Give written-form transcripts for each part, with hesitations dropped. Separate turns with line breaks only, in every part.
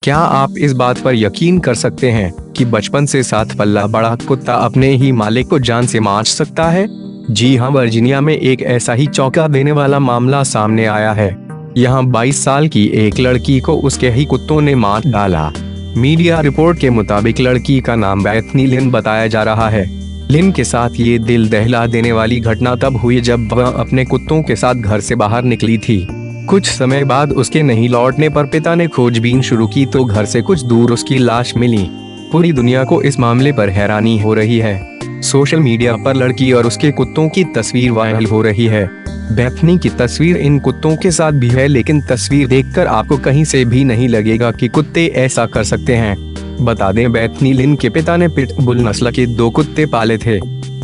क्या आप इस बात पर यकीन कर सकते हैं कि बचपन से साथ पला बड़ा कुत्ता अपने ही मालिक को जान से मार सकता है? जी हाँ, वर्जीनिया में एक ऐसा ही चौंका देने वाला मामला सामने आया है। यहाँ 22 साल की एक लड़की को उसके ही कुत्तों ने मार डाला। मीडिया रिपोर्ट के मुताबिक लड़की का नाम बेथनी लिन बताया जा रहा है। लिन के साथ ये दिल दहला देने वाली घटना तब हुई जब वह अपने कुत्तों के साथ घर से बाहर निकली थी। कुछ समय बाद उसके नहीं लौटने पर पिता ने खोजबीन शुरू की तो घर से कुछ दूर उसकी लाश मिली। पूरी दुनिया को इस मामले पर हैरानी हो रही है। सोशल मीडिया पर लड़की और उसके कुत्तों की तस्वीर वायरल हो रही है। बेथनी की तस्वीर इन कुत्तों के साथ भी है, लेकिन तस्वीर देखकर आपको कहीं से भी नहीं लगेगा कि कुत्ते ऐसा कर सकते हैं। बता दें, बेथनी लिन के पिता ने पिटबुल नस्ल के 2 कुत्ते पाले थे।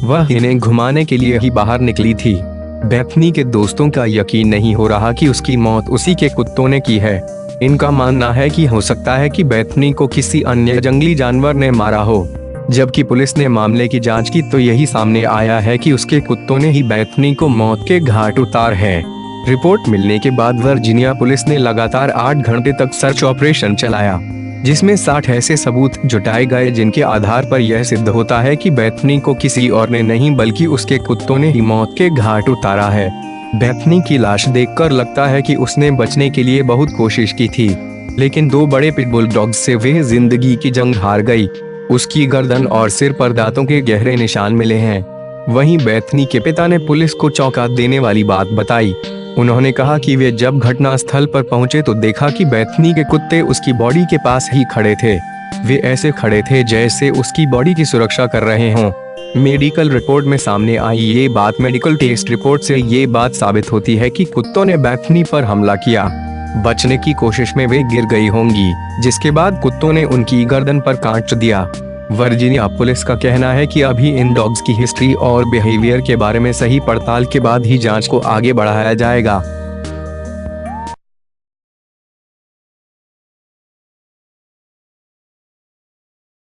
वह इन्हें घुमाने के लिए ही बाहर निकली थी। बेथनी के दोस्तों का यकीन नहीं हो रहा कि उसकी मौत उसी के कुत्तों ने की है। इनका मानना है कि हो सकता है कि बेथनी को किसी अन्य जंगली जानवर ने मारा हो। जबकि पुलिस ने मामले की जांच की तो यही सामने आया है कि उसके कुत्तों ने ही बेथनी को मौत के घाट उतार है। रिपोर्ट मिलने के बाद वर्जीनिया पुलिस ने लगातार 8 घंटे तक सर्च ऑपरेशन चलाया, जिसमें 60 ऐसे सबूत जुटाए गए जिनके आधार पर यह सिद्ध होता है कि बेथनी को किसी और ने नहीं बल्कि उसके कुत्तों ने ही मौत के घाट उतारा है। बेथनी की लाश देखकर लगता है कि उसने बचने के लिए बहुत कोशिश की थी, लेकिन 2 बड़े पिटबुल डॉग्स से वह जिंदगी की जंग हार गई। उसकी गर्दन और सिर पर दांतों के गहरे निशान मिले हैं। वहीं बेथनी के पिता ने पुलिस को चौंका देने वाली बात बताई। उन्होंने कहा कि वे जब घटना स्थल पर पहुंचे तो देखा कि बेथनी के कुत्ते उसकी बॉडी के पास ही खड़े थे। वे ऐसे खड़े थे जैसे उसकी बॉडी की सुरक्षा कर रहे हों। मेडिकल रिपोर्ट में सामने आई ये बात मेडिकल टेस्ट रिपोर्ट से ये बात साबित होती है कि कुत्तों ने बेथनी पर हमला किया। बचने की कोशिश में वे गिर गई होंगी, जिसके बाद कुत्तों ने उनकी गर्दन पर काट दिया। वर्जीनिया पुलिस का कहना है कि अभी इन डॉग्स की हिस्ट्री और बिहेवियर के बारे में सही पड़ताल के बाद ही जांच को आगे बढ़ाया जाएगा।